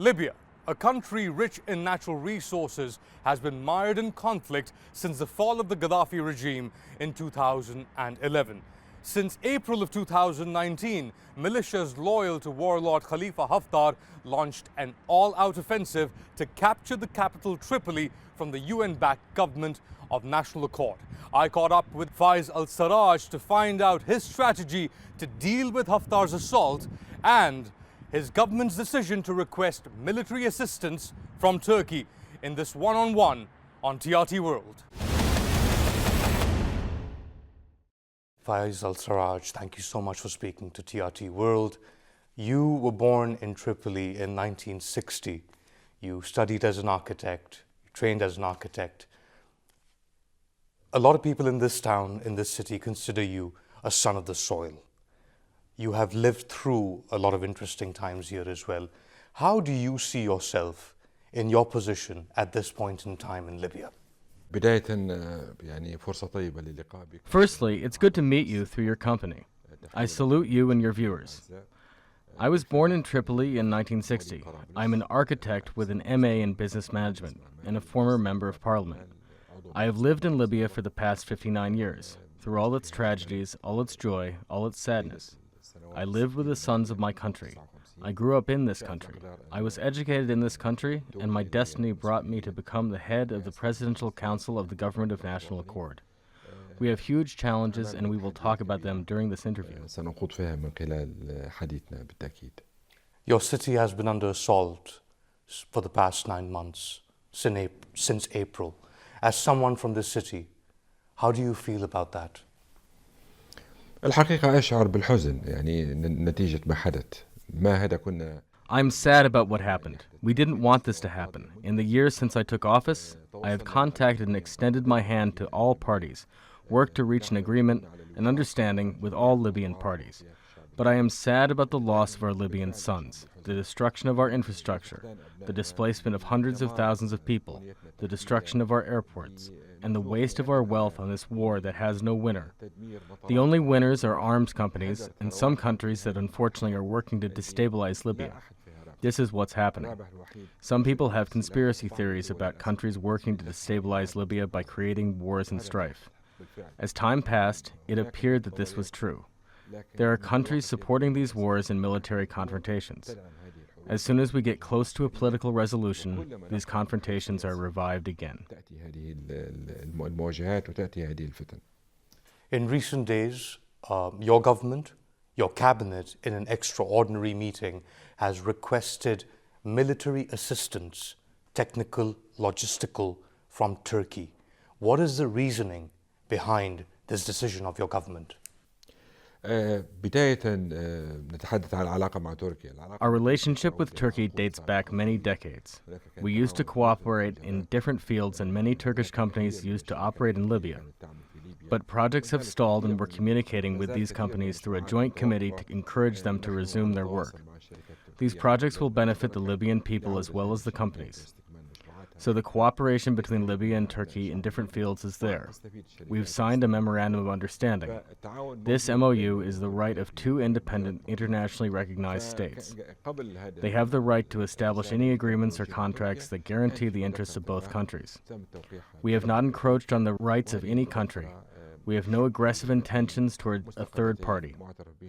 Libya, a country rich in natural resources, has been mired in conflict since the fall of the Gaddafi regime in 2011. Since April of 2019, militias loyal to warlord Khalifa Haftar launched an all-out offensive to capture the capital Tripoli from the UN-backed government of national accord. I caught up with Fayez al Sarraj to find out his strategy to deal with Haftar's assault and his government's decision to request military assistance from Turkey in this one-on-one on TRT World. Fayez al Sarraj, thank you so much for speaking to TRT World. You were born in Tripoli in 1960. You studied as an architect, you trained as an architect. A lot of people in this town, in this city, consider you a son of the soil. You have lived through a lot of interesting times here as well. How do you see yourself in your position at this point in time in Libya? Firstly, it's good to meet you through your company. I salute you and your viewers. I was born in Tripoli in 1960. I'm an architect with an MA in business management and a former member of parliament. I have lived in Libya for the past 59 years, through all its tragedies, all its joy, all its sadness. I lived with the sons of my country. I grew up in this country. I was educated in this country, and my destiny brought me to become the head of the Presidential Council of the Government of National Accord. We have huge challenges, and we will talk about them during this interview. Your city has been under assault for the past 9 months, since April. As someone from this city, how do you feel about that? I'm sad about what happened. We didn't want this to happen. In the years since I took office, I have contacted and extended my hand to all parties, worked to reach an agreement and understanding with all Libyan parties. But I am sad about the loss of our Libyan sons, the destruction of our infrastructure, the displacement of hundreds of thousands of people, the destruction of our airports, and the waste of our wealth on this war that has no winner. The only winners are arms companies and some countries that unfortunately are working to destabilize Libya. This is what's happening. Some people have conspiracy theories about countries working to destabilize Libya by creating wars and strife. As time passed, it appeared that this was true. There are countries supporting these wars and military confrontations. As soon as we get close to a political resolution, these confrontations are revived again. In recent days, your government, your cabinet, in an extraordinary meeting, has requested military assistance, technical, logistical, from Turkey. What is the reasoning behind this decision of your government? Our relationship with Turkey dates back many decades. We used to cooperate in different fields and many Turkish companies used to operate in Libya. But projects have stalled and we're communicating with these companies through a joint committee to encourage them to resume their work. These projects will benefit the Libyan people as well as the companies. So the cooperation between Libya and Turkey in different fields is there. We've signed a memorandum of understanding. This MOU is the right of two independent, internationally recognized states. They have the right to establish any agreements or contracts that guarantee the interests of both countries. We have not encroached on the rights of any country. We have no aggressive intentions toward a third party.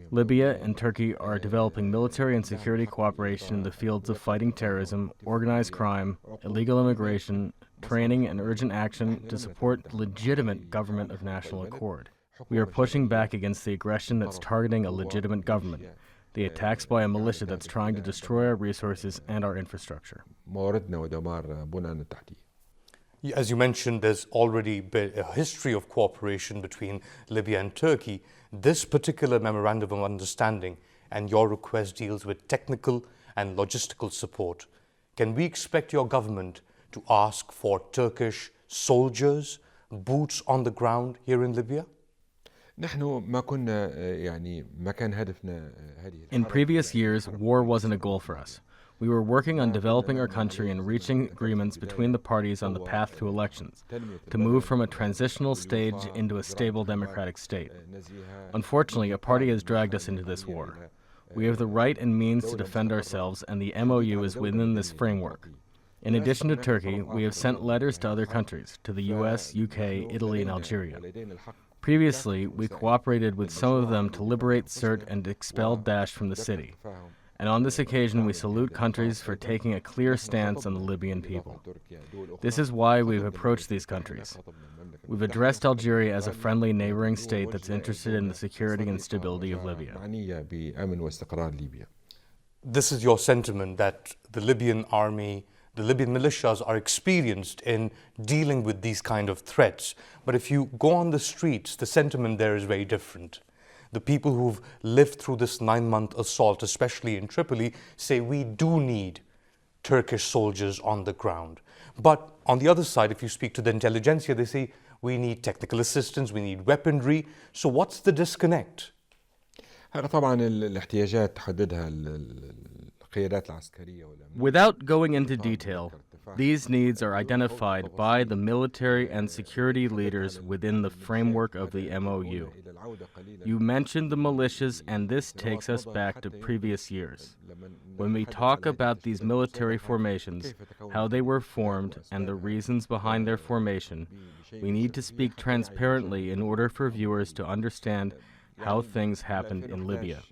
Libya and Turkey are developing military and security cooperation in the fields of fighting terrorism, organized crime, illegal immigration, training, and urgent action to support the legitimate government of national accord. We are pushing back against the aggression that's targeting a legitimate government, the attacks by a militia that's trying to destroy our resources and our infrastructure. As you mentioned, there's already been a history of cooperation between Libya and Turkey. This particular memorandum of understanding and your request deals with technical and logistical support. Can we expect your government to ask for Turkish soldiers, boots on the ground here in Libya? In previous years, war wasn't a goal for us. We were working on developing our country and reaching agreements between the parties on the path to elections, to move from a transitional stage into a stable democratic state. Unfortunately, a party has dragged us into this war. We have the right and means to defend ourselves, and the MOU is within this framework. In addition to Turkey, we have sent letters to other countries, to the US, UK, Italy, and Algeria. Previously, we cooperated with some of them to liberate Sirte and expel Daesh from the city. And on this occasion, we salute countries for taking a clear stance on the Libyan people. This is why we've approached these countries. We've addressed Algeria as a friendly neighboring state that's interested in the security and stability of Libya. This is your sentiment that the Libyan army, the Libyan militias are experienced in dealing with these kind of threats. But if you go on the streets, the sentiment there is very different. The people who've lived through this 9-month assault, especially in Tripoli, say we do need Turkish soldiers on the ground. But on the other side, if you speak to the intelligentsia, they say we need technical assistance, we need weaponry. So what's the disconnect? Without going into detail, these needs are identified by the military and security leaders within the framework of the MOU. You mentioned the militias, and this takes us back to previous years. When we talk about these military formations, how they were formed, and the reasons behind their formation, we need to speak transparently in order for viewers to understand how things happened in Libya.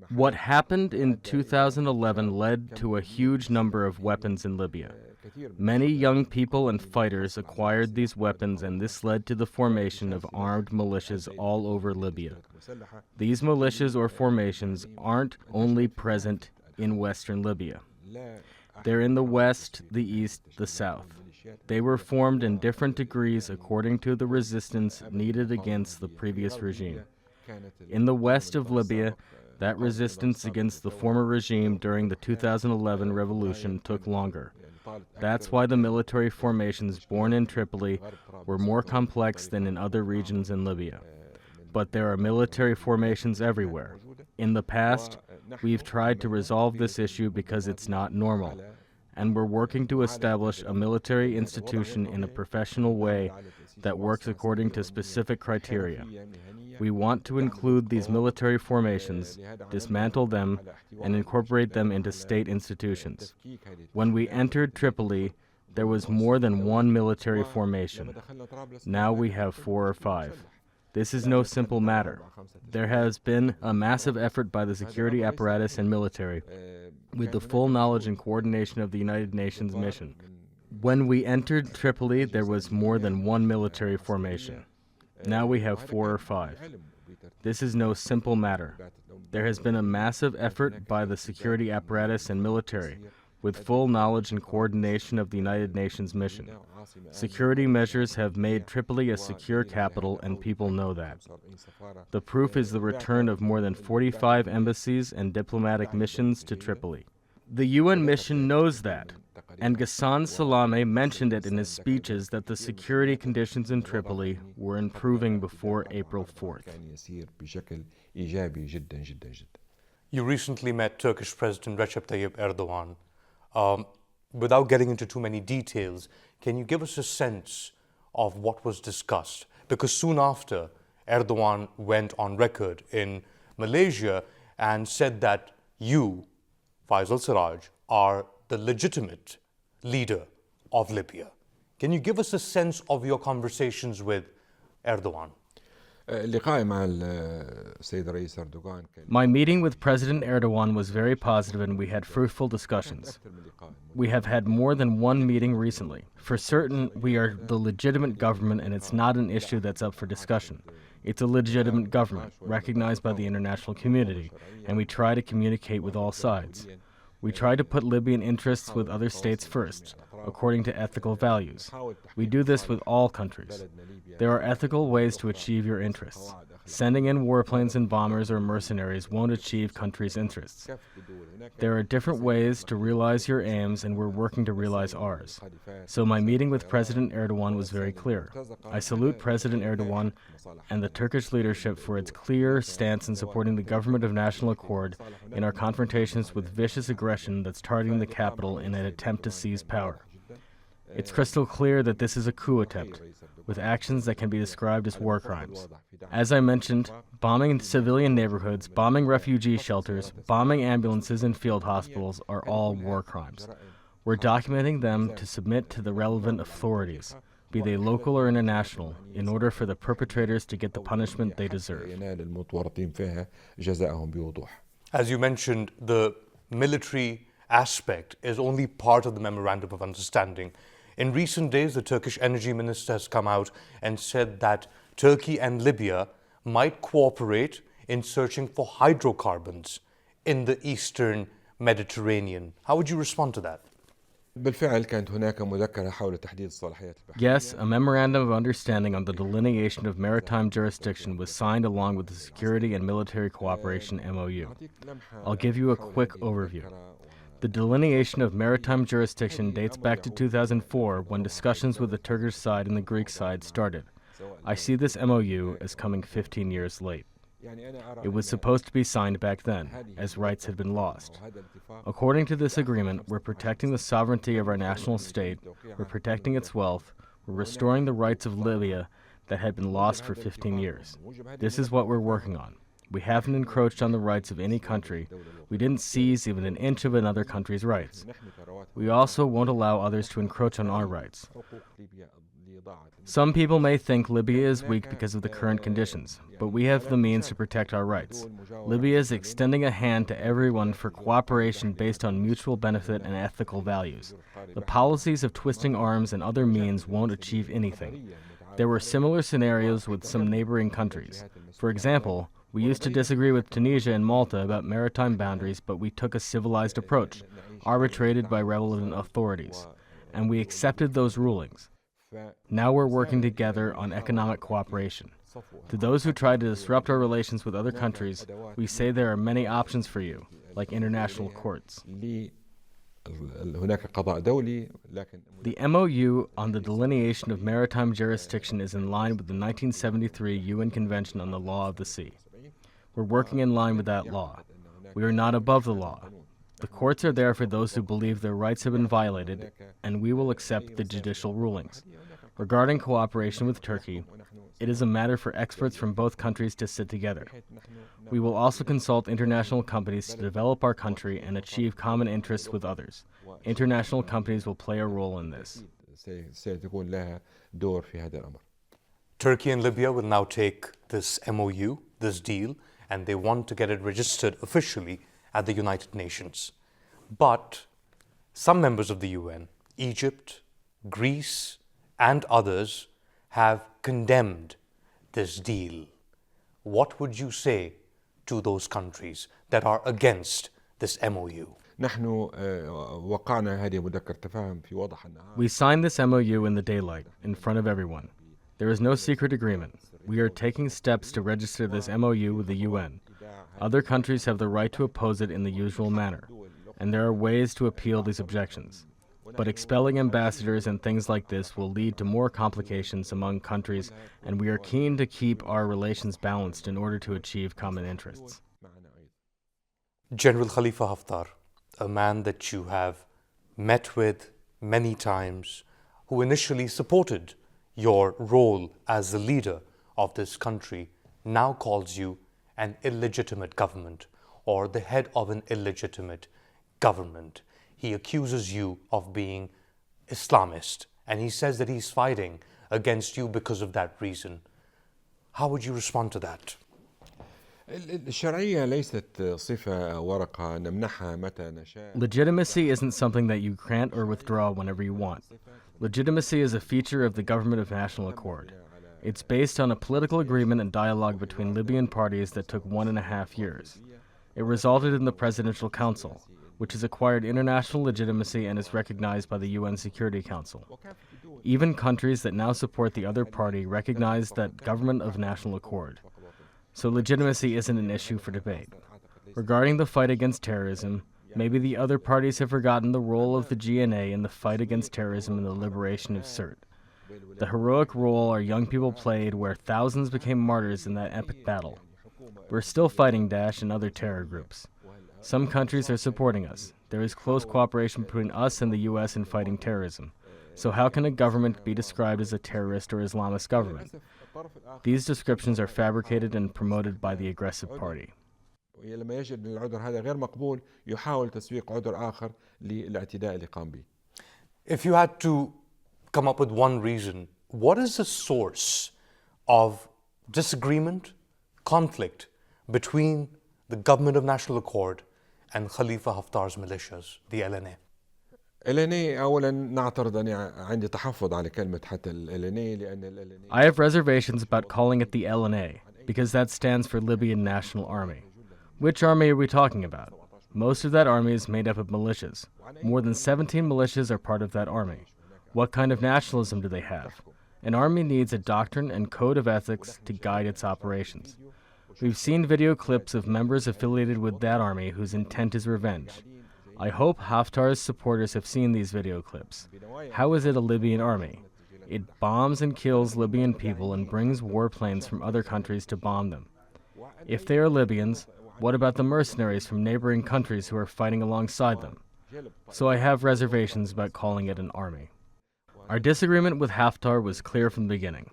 What happened in 2011 led to a huge number of weapons in Libya. Many young people and fighters acquired these weapons, and this led to the formation of armed militias all over Libya. These militias or formations aren't only present in western Libya. They're in the west, the east, the south. They were formed in different degrees according to the resistance needed against the previous regime. In the west of Libya, that resistance against the former regime during the 2011 revolution took longer. That's why the military formations born in Tripoli were more complex than in other regions in Libya. But there are military formations everywhere. In the past, we've tried to resolve this issue because it's not normal, and we're working to establish a military institution in a professional way that works according to specific criteria. We want to include these military formations, dismantle them, and incorporate them into state institutions. When we entered Tripoli, there was more than one military formation. Now we have 4 or 5. This is no simple matter. There has been a massive effort by the security apparatus and military, with the full knowledge and coordination of the United Nations mission. When we entered Tripoli, there was more than one military formation. Now we have 4 or 5. This is no simple matter. There has been a massive effort by the security apparatus and military, with full knowledge and coordination of the United Nations mission. Security measures have made Tripoli a secure capital, and people know that. The proof is the return of more than 45 embassies and diplomatic missions to Tripoli. The UN mission knows that, and Ghassan Salameh mentioned it in his speeches that the security conditions in Tripoli were improving before April 4th. You recently met Turkish President Recep Tayyip Erdogan. Without getting into too many details, can you give us a sense of what was discussed? Because soon after, Erdogan went on record in Malaysia and said that you, Fayez al Sarraj, are the legitimate leader of Libya. Can you give us a sense of your conversations with Erdogan? My meeting with President Erdogan was very positive, and we had fruitful discussions. We have had more than one meeting recently. For certain, we are the legitimate government, and it's not an issue that's up for discussion. It's a legitimate government, recognized by the international community, and we try to communicate with all sides. We try to put Libyan interests with other states first, according to ethical values. We do this with all countries. There are ethical ways to achieve your interests. Sending in warplanes and bombers or mercenaries won't achieve countries' interests. There are different ways to realize your aims, and we're working to realize ours. So my meeting with President Erdogan was very clear. I salute President Erdogan and the Turkish leadership for its clear stance in supporting the government of national accord in our confrontations with vicious aggression that's targeting the capital in an attempt to seize power. It's crystal clear that this is a coup attempt, with actions that can be described as war crimes. As I mentioned, bombing civilian neighborhoods, bombing refugee shelters, bombing ambulances and field hospitals are all war crimes. We're documenting them to submit to the relevant authorities, be they local or international, in order for the perpetrators to get the punishment they deserve. As you mentioned, the military aspect is only part of the Memorandum of Understanding. In recent days, the Turkish energy minister has come out and said that Turkey and Libya might cooperate in searching for hydrocarbons in the eastern Mediterranean. How would you respond to that? Yes, a memorandum of understanding on the delineation of maritime jurisdiction was signed along with the Security and Military Cooperation MOU. I'll give you a quick overview. The delineation of maritime jurisdiction dates back to 2004 when discussions with the Turkish side and the Greek side started. I see this MOU as coming 15 years late. It was supposed to be signed back then, as rights had been lost. According to this agreement, we're protecting the sovereignty of our national state, we're protecting its wealth, we're restoring the rights of Libya that had been lost for 15 years. This is what we're working on. We haven't encroached on the rights of any country. We didn't seize even an inch of another country's rights. We also won't allow others to encroach on our rights. Some people may think Libya is weak because of the current conditions, but we have the means to protect our rights. Libya is extending a hand to everyone for cooperation based on mutual benefit and ethical values. The policies of twisting arms and other means won't achieve anything. There were similar scenarios with some neighboring countries. For example, we used to disagree with Tunisia and Malta about maritime boundaries, but we took a civilized approach, arbitrated by relevant authorities, and we accepted those rulings. Now we're working together on economic cooperation. To those who try to disrupt our relations with other countries, we say there are many options for you, like international courts. The MOU on the delineation of maritime jurisdiction is in line with the 1973 UN Convention on the Law of the Sea. We're working in line with that law. We are not above the law. The courts are there for those who believe their rights have been violated, and we will accept the judicial rulings. Regarding cooperation with Turkey, it is a matter for experts from both countries to sit together. We will also consult international companies to develop our country and achieve common interests with others. International companies will play a role in this. Turkey and Libya will now take this MOU, this deal, and they want to get it registered officially at the United Nations. But some members of the UN, Egypt, Greece, and others have condemned this deal. What would you say to those countries that are against this MOU? We signed this MOU in the daylight, in front of everyone. There is no secret agreement. We are taking steps to register this MOU with the UN. Other countries have the right to oppose it in the usual manner, and there are ways to appeal these objections. But expelling ambassadors and things like this will lead to more complications among countries, and we are keen to keep our relations balanced in order to achieve common interests. General Khalifa Haftar, a man that you have met with many times, who initially supported your role as the leader of this country, now calls you an illegitimate government or the head of an illegitimate government. He accuses you of being Islamist, and he says that he's fighting against you because of that reason. How would you respond to that? Legitimacy isn't something that you grant or withdraw whenever you want. Legitimacy is a feature of the Government of National Accord. It's based on a political agreement and dialogue between Libyan parties that took 1.5 years. It resulted in the Presidential Council, which has acquired international legitimacy and is recognized by the UN Security Council. Even countries that now support the other party recognize that Government of National Accord. So legitimacy isn't an issue for debate. Regarding the fight against terrorism, maybe the other parties have forgotten the role of the GNA in the fight against terrorism and the liberation of Sirte. The heroic role our young people played where thousands became martyrs in that epic battle. We're still fighting Daesh and other terror groups. Some countries are supporting us. There is close cooperation between us and the U.S. in fighting terrorism. So how can a government be described as a terrorist or Islamist government? These descriptions are fabricated and promoted by the aggressive party. لما يجد أن العذر هذا غير مقبول يحاول تسويق عذر آخر للاعتداء اللي قام به. If you had to come up with one reason, what is the source of disagreement, conflict between the Government of National Accord and Khalifa Haftar's militias, the LNA? LNA أولا نعترض، أنا عندي تحفظ على كلمة حتى LNA لأن LNA I have reservations about calling it the LNA because that stands for Libyan National Army. Which army are we talking about? Most of that army is made up of militias. More than 17 militias are part of that army. What kind of nationalism do they have? An army needs a doctrine and code of ethics to guide its operations. We've seen video clips of members affiliated with that army whose intent is revenge. I hope Haftar's supporters have seen these video clips. How is it a Libyan army? It bombs and kills Libyan people and brings warplanes from other countries to bomb them. If they are Libyans, what about the mercenaries from neighboring countries who are fighting alongside them? So I have reservations about calling it an army. Our disagreement with Haftar was clear from the beginning.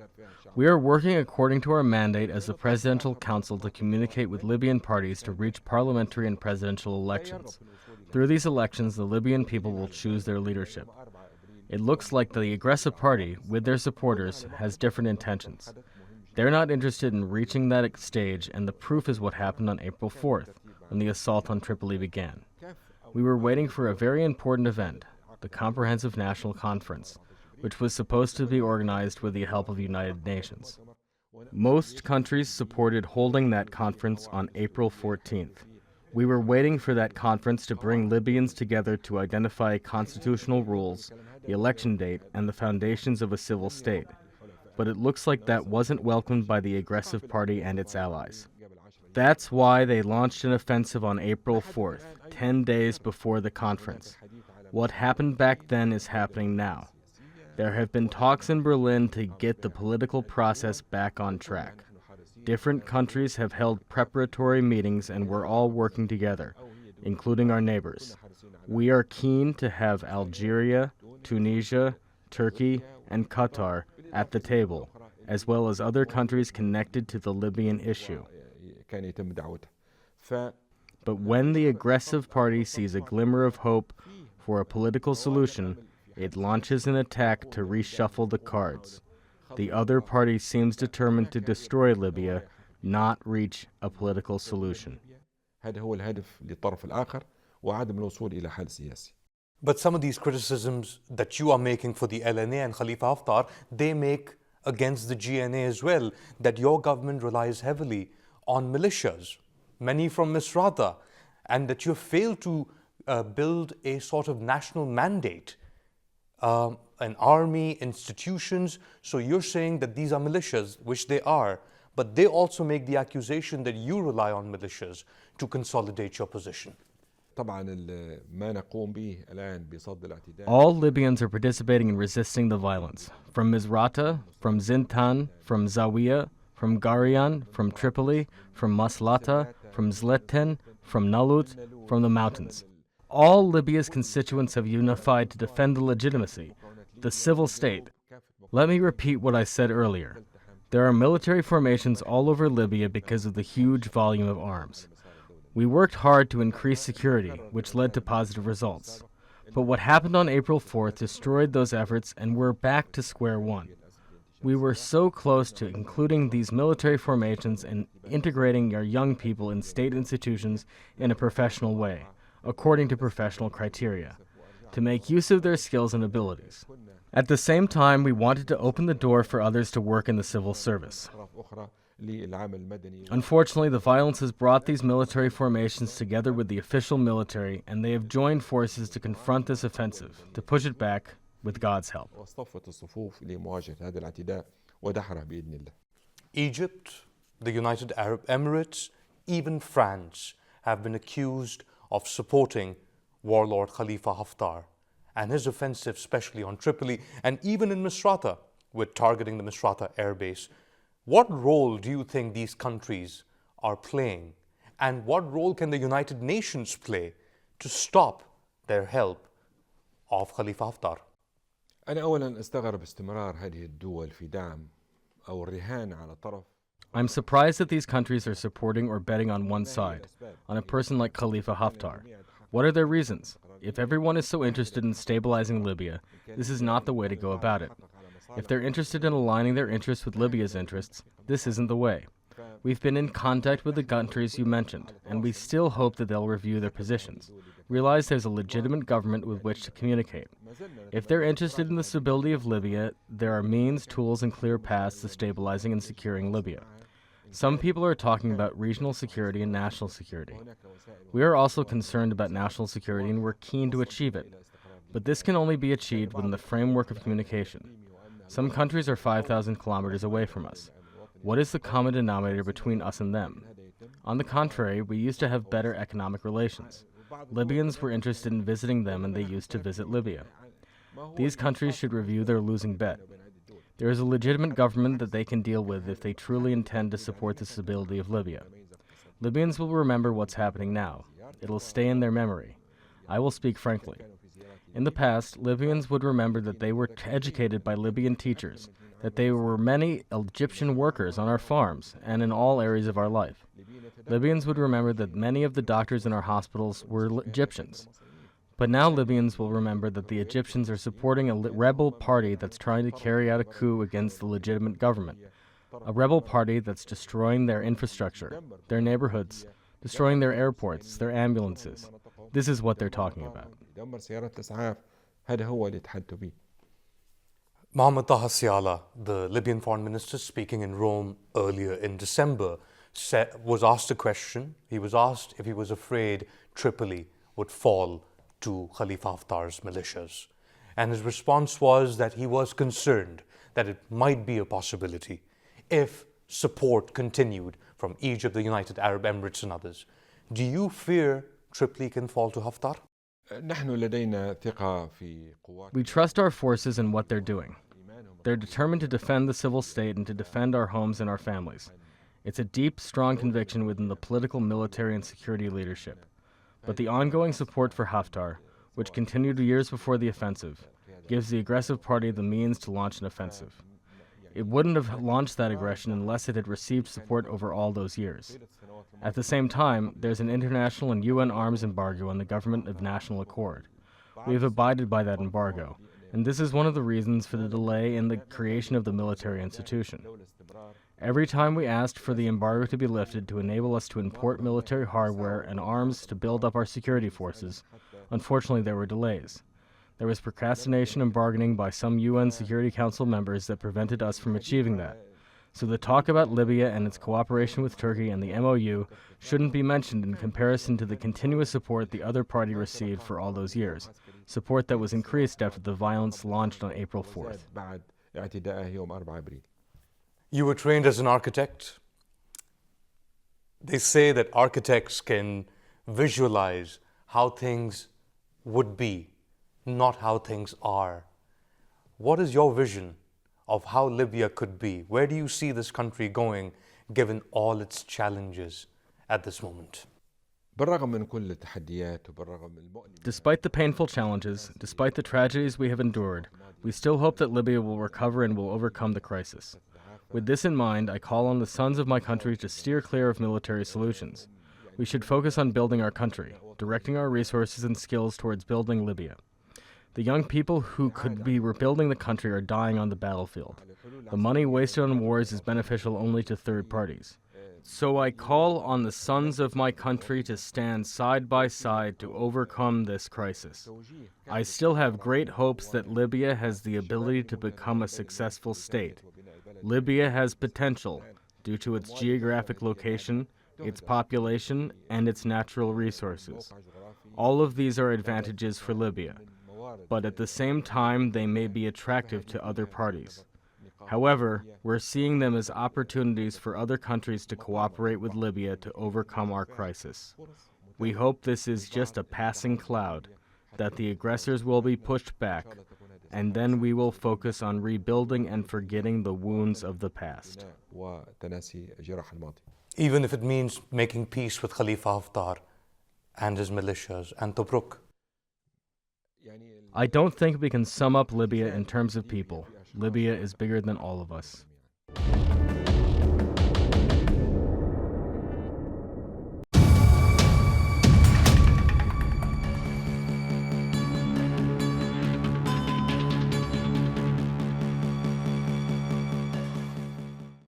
We are working according to our mandate as the Presidential Council to communicate with Libyan parties to reach parliamentary and presidential elections. Through these elections, the Libyan people will choose their leadership. It looks like the aggressive party, with their supporters, has different intentions. They're not interested in reaching that stage, and the proof is what happened on April 4th, when the assault on Tripoli began. We were waiting for a very important event, the Comprehensive National Conference, which was supposed to be organized with the help of the United Nations. Most countries supported holding that conference on April 14th. We were waiting for that conference to bring Libyans together to identify constitutional rules, the election date, and the foundations of a civil state. But it looks like that wasn't welcomed by the aggressive party and its allies. That's why they launched an offensive on April 4th, 10 days before the conference. What happened back then is happening now. There have been talks in Berlin to get the political process back on track. Different countries have held preparatory meetings and we're all working together, including our neighbors. We are keen to have Algeria, Tunisia, Turkey, and Qatar at the table, as well as other countries connected to the Libyan issue. But when the aggressive party sees a glimmer of hope for a political solution, it launches an attack to reshuffle the cards. The other party seems determined to destroy Libya, not reach a political solution. But some of these criticisms that you are making for the LNA and Khalifa Haftar, they make against the GNA as well, that your government relies heavily on militias, many from Misrata, and that you have failed to build a sort of national mandate, an army, institutions. So you're saying that these are militias, which they are, but they also make the accusation that you rely on militias to consolidate your position. All Libyans are participating in resisting the violence. From Misrata, from Zintan, from Zawiya, from Garian, from Tripoli, from Maslata, from Zleten, from Nalut, from the mountains. All Libya's constituents have unified to defend the legitimacy, the civil state. Let me repeat what I said earlier. There are military formations all over Libya because of the huge volume of arms. We worked hard to increase security, which led to positive results. But what happened on April 4th destroyed those efforts, and we're back to square one. We were so close to including these military formations and integrating our young people in state institutions in a professional way, according to professional criteria, to make use of their skills and abilities. At the same time, we wanted to open the door for others to work in the civil service. Unfortunately, the violence has brought these military formations together with the official military, and they have joined forces to confront this offensive, to push it back, with God's help. Egypt, the United Arab Emirates, even France have been accused of supporting warlord Khalifa Haftar and his offensive, especially on Tripoli, and even in Misrata, with targeting the Misrata airbase. What role do you think these countries are playing, and what role can the United Nations play to stop their help of Khalifa Haftar? أنا أولاً أستغرب استمرار هذه الدول في دعم أو الرهان على طرف. I'm surprised that these countries are supporting or betting on one side, on a person like Khalifa Haftar. What are their reasons? If everyone is so interested in stabilizing Libya, this is not the way to go about it. If they're interested in aligning their interests with Libya's interests, this isn't the way. We've been in contact with the countries you mentioned, and we still hope that they'll review their positions, realize there's a legitimate government with which to communicate. If they're interested in the stability of Libya, there are means, tools, and clear paths to stabilizing and securing Libya. Some people are talking about regional security and national security. We are also concerned about national security and we're keen to achieve it. But this can only be achieved within the framework of communication. Some countries are 5,000 kilometers away from us. What is the common denominator between us and them? On the contrary, we used to have better economic relations. Libyans were interested in visiting them and they used to visit Libya. These countries should review their losing bet. There is a legitimate government that they can deal with if they truly intend to support the stability of Libya. Libyans will remember what's happening now. It'll stay in their memory. I will speak frankly. In the past, Libyans would remember that they were educated by Libyan teachers, that there were many Egyptian workers on our farms and in all areas of our life. Libyans would remember that many of the doctors in our hospitals were Egyptians. But now Libyans will remember that the Egyptians are supporting a rebel party that's trying to carry out a coup against the legitimate government. A rebel party that's destroying their infrastructure, their neighborhoods, destroying their airports, their ambulances. This is what they're talking about. Mohammed Taha Siala, the Libyan foreign minister, speaking in Rome earlier in December, was asked a question. He was asked if he was afraid Tripoli would fall to Khalifa Haftar's militias. And his response was that he was concerned that it might be a possibility if support continued from Egypt, the United Arab Emirates and others. Do you fear Tripoli can fall to Haftar? We trust our forces and what they're doing. They're determined to defend the civil state and to defend our homes and our families. It's a deep, strong conviction within the political, military, and security leadership. But the ongoing support for Haftar, which continued years before the offensive, gives the aggressive party the means to launch an offensive. It wouldn't have launched that aggression unless it had received support over all those years. At the same time, there's an international and UN arms embargo on the government of national accord. We have abided by that embargo, and this is one of the reasons for the delay in the creation of the military institution. Every time we asked for the embargo to be lifted to enable us to import military hardware and arms to build up our security forces, unfortunately there were delays. There was procrastination and bargaining by some UN Security Council members that prevented us from achieving that. So the talk about Libya and its cooperation with Turkey and the MOU shouldn't be mentioned in comparison to the continuous support the other party received for all those years, support that was increased after the violence launched on April 4th. You were trained as an architect. They say that architects can visualize how things would be, not how things are. What is your vision of how Libya could be? Where do you see this country going, given all its challenges at this moment? Despite the painful challenges, despite the tragedies we have endured, we still hope that Libya will recover and will overcome the crisis. With this in mind, I call on the sons of my country to steer clear of military solutions. We should focus on building our country, directing our resources and skills towards building Libya. The young people who could be rebuilding the country are dying on the battlefield. The money wasted on wars is beneficial only to third parties. So I call on the sons of my country to stand side by side to overcome this crisis. I still have great hopes that Libya has the ability to become a successful state. Libya has potential due to its geographic location, its population, and its natural resources. All of these are advantages for Libya, but at the same time they may be attractive to other parties. However, we're seeing them as opportunities for other countries to cooperate with Libya to overcome our crisis. We hope this is just a passing cloud, that the aggressors will be pushed back, and then we will focus on rebuilding and forgetting the wounds of the past. Even if it means making peace with Khalifa Haftar and his militias and Tobruk? I don't think we can sum up Libya in terms of people. Libya is bigger than all of us. العدوان.